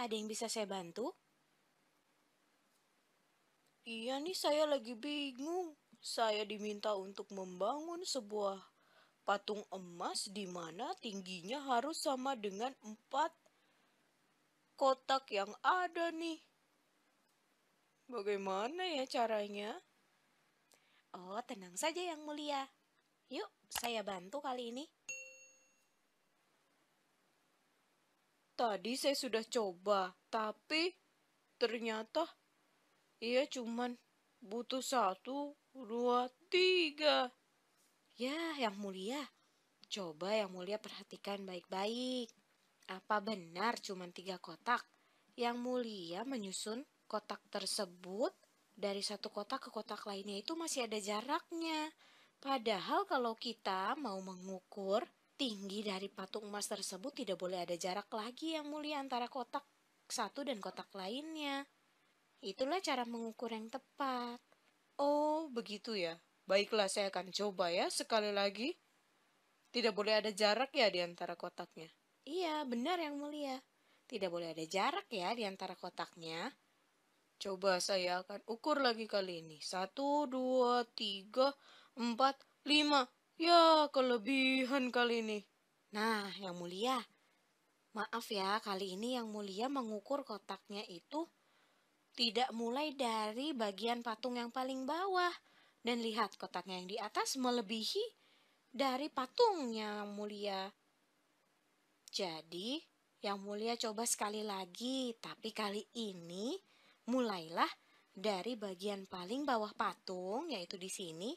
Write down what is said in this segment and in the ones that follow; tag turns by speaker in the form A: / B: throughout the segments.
A: ada yang bisa saya bantu?
B: Iya nih, saya lagi bingung. Saya diminta untuk membangun sebuah patung emas di mana tingginya harus sama dengan 4 kotak yang ada nih. Bagaimana ya caranya?
A: Oh, tenang saja Yang Mulia. Yuk, saya bantu kali ini.
B: Tadi saya sudah coba, tapi ternyata ia cuman butuh 1, 2, 3.
A: Ya, Yang Mulia. Coba Yang Mulia perhatikan baik-baik. Apa benar cuma 3 kotak? Yang Mulia menyusun kotak tersebut dari satu kotak ke kotak lainnya itu masih ada jaraknya. Padahal kalau kita mau mengukur tinggi dari patung emas tersebut tidak boleh ada jarak lagi Yang Mulia antara kotak satu dan kotak lainnya. Itulah cara mengukur yang tepat.
B: Oh, begitu ya. Baiklah, saya akan coba ya sekali lagi. Tidak boleh ada jarak ya di antara kotaknya.
A: Iya, benar Yang Mulia. Tidak boleh ada jarak ya di antara kotaknya.
B: Coba saya akan ukur lagi kali ini. 1, 2, 3, 4, 5. Ya, kelebihan kali ini.
A: Nah, Yang Mulia, maaf ya, kali ini Yang Mulia mengukur kotaknya itu tidak mulai dari bagian patung yang paling bawah. Dan lihat kotaknya yang di atas melebihi dari patungnya Yang Mulia. Jadi, Yang Mulia coba sekali lagi, tapi kali ini mulailah dari bagian paling bawah patung, yaitu di sini.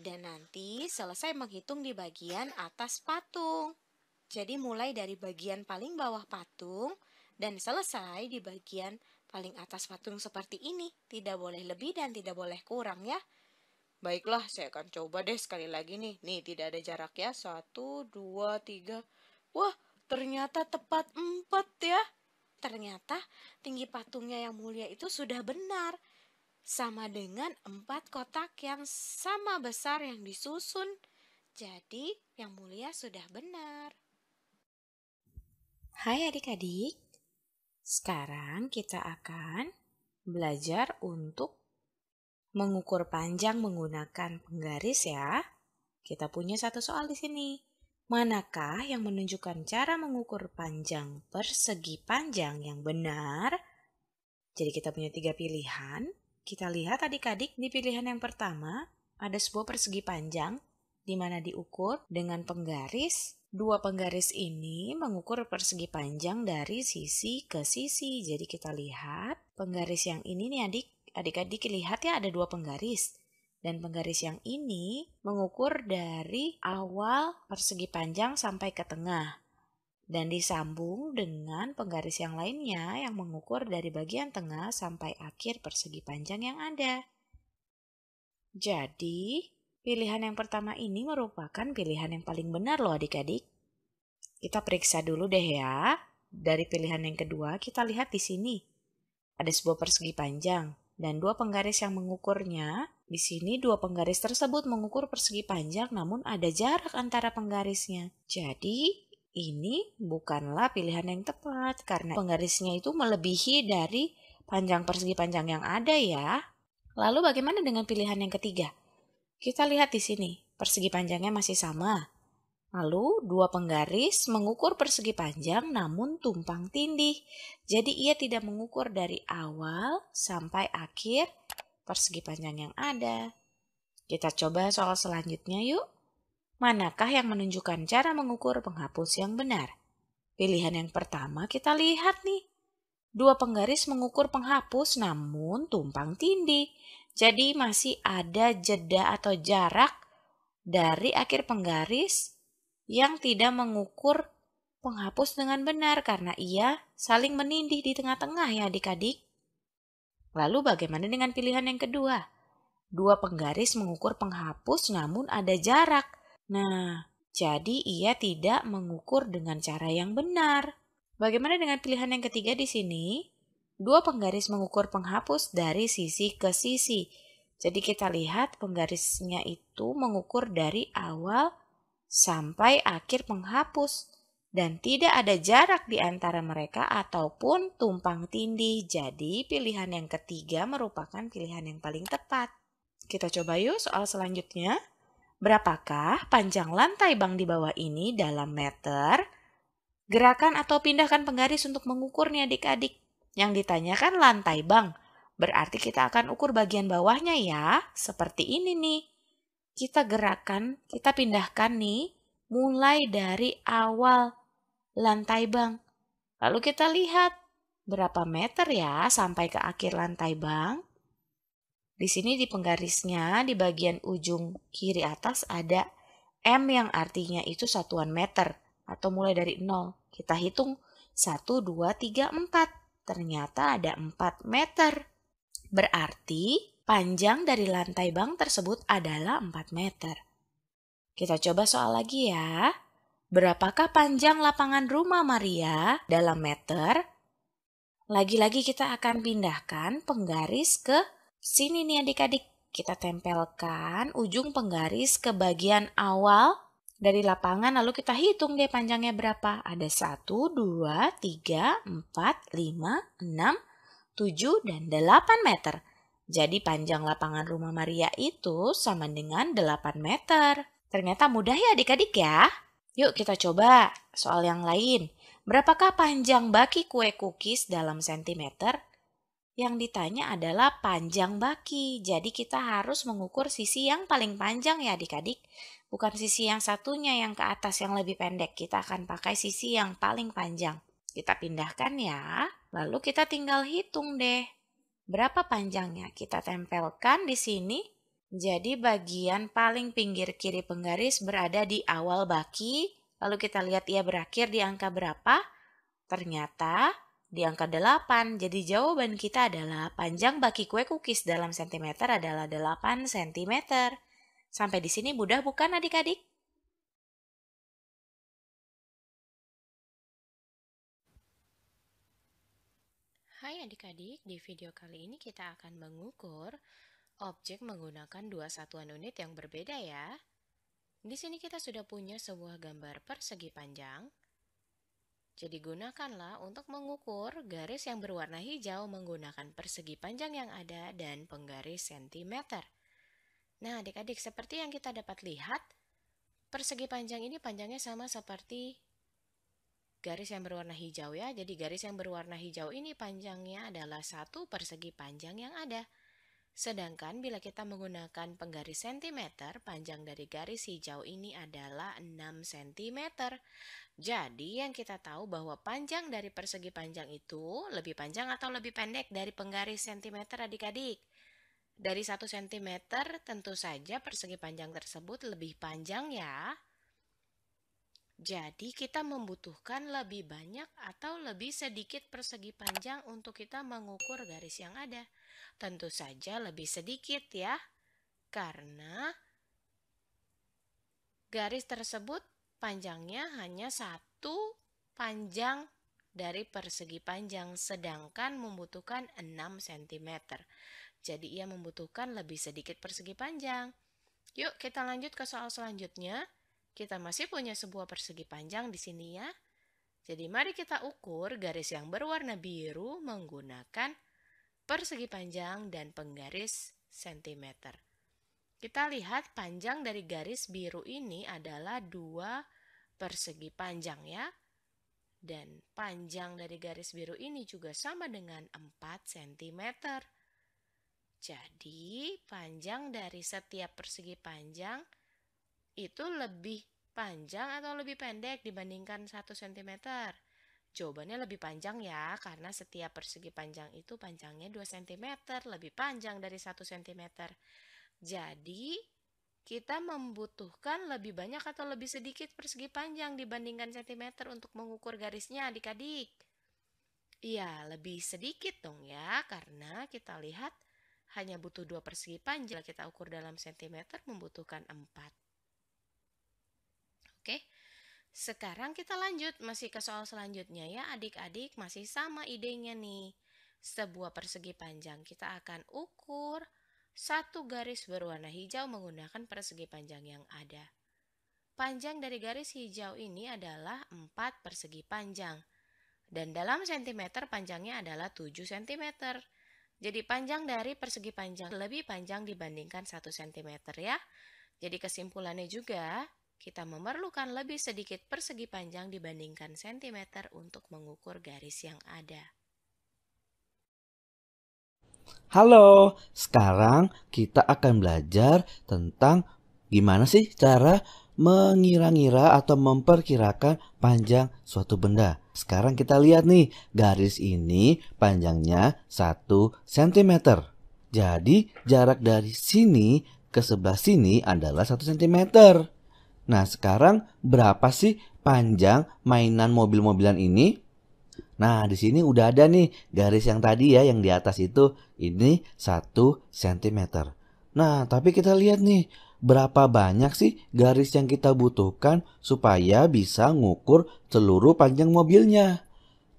A: Dan nanti selesai menghitung di bagian atas patung. Jadi mulai dari bagian paling bawah patung dan selesai di bagian paling atas patung seperti ini. Tidak boleh lebih dan tidak boleh kurang ya.
B: Baiklah, saya akan coba deh sekali lagi nih. Nih, tidak ada jarak ya. 1, 2, 3. Wah, ternyata tepat 4 ya.
A: Ternyata tinggi patungnya Yang Mulia itu sudah benar. Sama dengan 4 kotak yang sama besar yang disusun. Jadi Yang Mulia sudah benar. Hai adik-adik, sekarang kita akan belajar untuk mengukur panjang menggunakan penggaris ya. Kita punya satu soal di sini. Manakah yang menunjukkan cara mengukur panjang persegi panjang yang benar? Jadi kita punya 3 pilihan. Kita lihat adik-adik di pilihan yang pertama ada sebuah persegi panjang di mana diukur dengan penggaris. Dua penggaris ini mengukur persegi panjang dari sisi ke sisi. Jadi kita lihat penggaris yang ini nih adik-adik lihat ya ada 2 penggaris. Dan penggaris yang ini mengukur dari awal persegi panjang sampai ke tengah. Dan disambung dengan penggaris yang lainnya yang mengukur dari bagian tengah sampai akhir persegi panjang yang ada. Jadi, pilihan yang pertama ini merupakan pilihan yang paling benar loh adik-adik. Kita periksa dulu deh ya. Dari pilihan yang kedua, kita lihat di sini. Ada sebuah persegi panjang dan 2 penggaris yang mengukurnya. Di sini 2 penggaris tersebut mengukur persegi panjang namun ada jarak antara penggarisnya. Jadi, ini bukanlah pilihan yang tepat karena penggarisnya itu melebihi dari panjang persegi panjang yang ada ya. Lalu bagaimana dengan pilihan yang ketiga? Kita lihat di sini, persegi panjangnya masih sama. Lalu 2 penggaris mengukur persegi panjang namun tumpang tindih. Jadi ia tidak mengukur dari awal sampai akhir persegi panjang yang ada. Kita coba soal selanjutnya yuk. Manakah yang menunjukkan cara mengukur penghapus yang benar? Pilihan yang pertama kita lihat nih. 2 penggaris mengukur penghapus namun tumpang tindih. Jadi masih ada jeda atau jarak dari akhir penggaris yang tidak mengukur penghapus dengan benar karena ia saling menindih di tengah-tengah ya adik-adik. Lalu bagaimana dengan pilihan yang kedua? 2 penggaris mengukur penghapus namun ada jarak. Nah, jadi ia tidak mengukur dengan cara yang benar. Bagaimana dengan pilihan yang ketiga di sini? 2 penggaris mengukur penghapus dari sisi ke sisi. Jadi kita lihat penggarisnya itu mengukur dari awal sampai akhir penghapus. dan tidak ada jarak di antara mereka ataupun tumpang tindih. Jadi pilihan yang ketiga merupakan pilihan yang paling tepat. Kita coba yuk soal selanjutnya. Berapakah panjang lantai bank di bawah ini dalam meter? Gerakan atau pindahkan penggaris untuk mengukurnya adik-adik. Yang ditanyakan lantai bank. Berarti kita akan ukur bagian bawahnya ya. Seperti ini nih. Kita gerakan, kita pindahkan nih mulai dari awal lantai bank. Lalu kita lihat berapa meter ya sampai ke akhir lantai bank. Di sini di penggarisnya di bagian ujung kiri atas ada M yang artinya itu satuan meter atau mulai dari 0. Kita hitung 1, 2, 3, 4. Ternyata ada 4 meter. Berarti panjang dari lantai bank tersebut adalah 4 meter. Kita coba soal lagi ya. Berapakah panjang lapangan rumah Maria dalam meter? Lagi-lagi kita akan pindahkan penggaris ke sini nih adik-adik. Kita tempelkan ujung penggaris ke bagian awal dari lapangan lalu kita hitung deh panjangnya berapa. Ada 1, 2, 3, 4, 5, 6, 7, dan 8 meter. Jadi panjang lapangan rumah Maria itu sama dengan 8 meter. Ternyata mudah ya adik-adik ya. Yuk kita coba soal yang lain. Berapakah panjang baki kue cookies dalam sentimeter? Yang ditanya adalah panjang baki. Jadi kita harus mengukur sisi yang paling panjang ya adik-adik. Bukan sisi yang satunya yang ke atas yang lebih pendek. Kita akan pakai sisi yang paling panjang. Kita pindahkan ya. Lalu kita tinggal hitung deh. Berapa panjangnya? Kita tempelkan di sini. Jadi bagian paling pinggir kiri penggaris berada di awal baki. Lalu kita lihat ia berakhir di angka berapa? Ternyata di angka 8. Jadi jawaban kita adalah panjang baki kue cookies dalam sentimeter adalah 8 cm. Sampai di sini mudah bukan adik-adik?
C: Hai adik-adik, di video kali ini kita akan mengukur objek menggunakan dua satuan unit yang berbeda ya. Di sini kita sudah punya sebuah gambar persegi panjang. Jadi gunakanlah untuk mengukur garis yang berwarna hijau menggunakan persegi panjang yang ada dan penggaris sentimeter. Nah adik-adik, seperti yang kita dapat lihat, persegi panjang ini panjangnya sama seperti garis yang berwarna hijau ya. Jadi garis yang berwarna hijau ini panjangnya adalah 1 persegi panjang yang ada. Sedangkan bila kita menggunakan penggaris sentimeter, panjang dari garis hijau ini adalah 6 cm. Jadi yang kita tahu bahwa panjang dari persegi panjang itu lebih panjang atau lebih pendek dari penggaris sentimeter adik-adik. Dari 1 cm tentu saja persegi panjang tersebut lebih panjang ya. Jadi kita membutuhkan lebih banyak atau lebih sedikit persegi panjang untuk kita mengukur garis yang ada. Tentu saja lebih sedikit ya, karena garis tersebut panjangnya hanya 1 panjang dari persegi panjang, sedangkan membutuhkan 6 cm. Jadi ia membutuhkan lebih sedikit persegi panjang. Yuk kita lanjut ke soal selanjutnya. Kita masih punya sebuah persegi panjang di sini ya. Jadi mari kita ukur garis yang berwarna biru menggunakan persegi panjang dan penggaris sentimeter. Kita lihat panjang dari garis biru ini adalah 2 persegi panjang ya. Dan panjang dari garis biru ini juga sama dengan 4 cm. Jadi panjang dari setiap persegi panjang itu lebih panjang atau lebih pendek dibandingkan 1 cm? Jawabannya lebih panjang ya, karena setiap persegi panjang itu panjangnya 2 cm, lebih panjang dari 1 cm. Jadi, kita membutuhkan lebih banyak atau lebih sedikit persegi panjang dibandingkan cm untuk mengukur garisnya adik-adik. Iya, lebih sedikit dong ya, karena kita lihat hanya butuh 2 persegi panjang. Kita ukur dalam centimeter membutuhkan 4. Oke, sekarang kita lanjut masih ke soal selanjutnya ya adik-adik, masih sama idenya nih. Sebuah persegi panjang kita akan ukur 1 garis berwarna hijau menggunakan persegi panjang yang ada. panjang dari garis hijau ini adalah 4 persegi panjang. Dan dalam sentimeter panjangnya adalah 7 cm. Jadi panjang dari persegi panjang lebih panjang dibandingkan 1 cm ya. Jadi kesimpulannya juga, kita memerlukan lebih sedikit persegi panjang dibandingkan sentimeter untuk mengukur garis yang ada.
D: Halo, sekarang kita akan belajar tentang gimana sih cara mengira-ngira atau memperkirakan panjang suatu benda. Sekarang kita lihat nih, garis ini panjangnya 1 cm. Jadi jarak dari sini ke sebelah sini adalah 1 cm. Nah, sekarang berapa sih panjang mainan mobil-mobilan ini? Nah, di sini udah ada nih garis yang tadi ya, yang di atas itu, ini 1 cm. Nah, tapi kita lihat nih, berapa banyak sih garis yang kita butuhkan supaya bisa ngukur seluruh panjang mobilnya.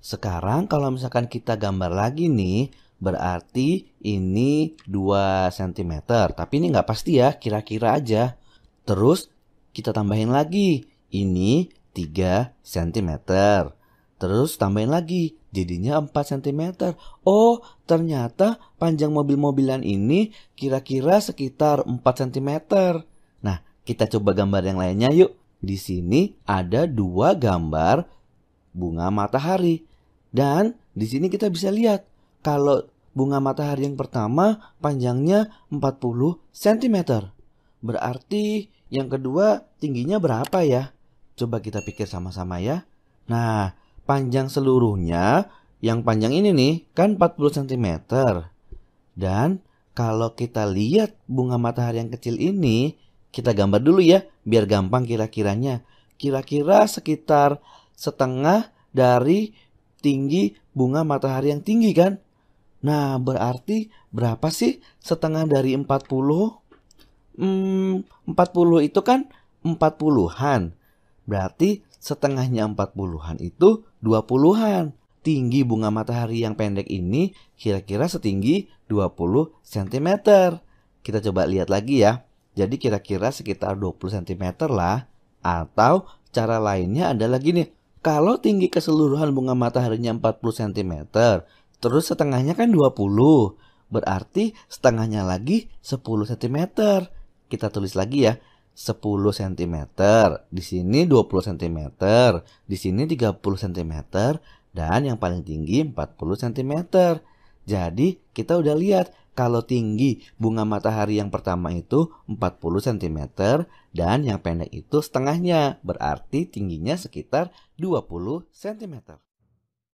D: Sekarang kalau misalkan kita gambar lagi nih, berarti ini 2 cm. Tapi ini nggak pasti ya, kira-kira aja. Terus kita tambahin lagi, ini 3 cm. Terus tambahin lagi, jadinya 4 cm. Oh, ternyata panjang mobil-mobilan ini kira-kira sekitar 4 cm. Nah, kita coba gambar yang lainnya yuk. Di sini ada 2 gambar bunga matahari. Dan di sini kita bisa lihat, kalau bunga matahari yang pertama panjangnya 40 cm. Berarti yang kedua tingginya berapa ya? Coba kita pikir sama-sama ya. Nah, panjang seluruhnya, yang panjang ini nih, kan 40 cm. Dan kalau kita lihat bunga matahari yang kecil ini, kita gambar dulu ya, biar gampang kira-kiranya. Kira-kira sekitar setengah dari tinggi bunga matahari yang tinggi kan? Nah, berarti berapa sih setengah dari 40? 40 itu kan 40-an. Berarti setengahnya 40-an itu 20-an. Tinggi bunga matahari yang pendek ini kira-kira setinggi 20 cm. Kita coba lihat lagi ya. Jadi kira-kira sekitar 20 cm lah. Atau cara lainnya adalah gini. Kalau tinggi keseluruhan bunga mataharinya 40 cm, terus setengahnya kan 20. Berarti setengahnya lagi 10 cm. Kita tulis lagi ya. 10 cm, di sini 20 cm, di sini 30 cm, dan yang paling tinggi 40 cm. Jadi kita udah lihat kalau tinggi bunga matahari yang pertama itu 40 cm dan yang pendek itu setengahnya, berarti tingginya sekitar 20 cm.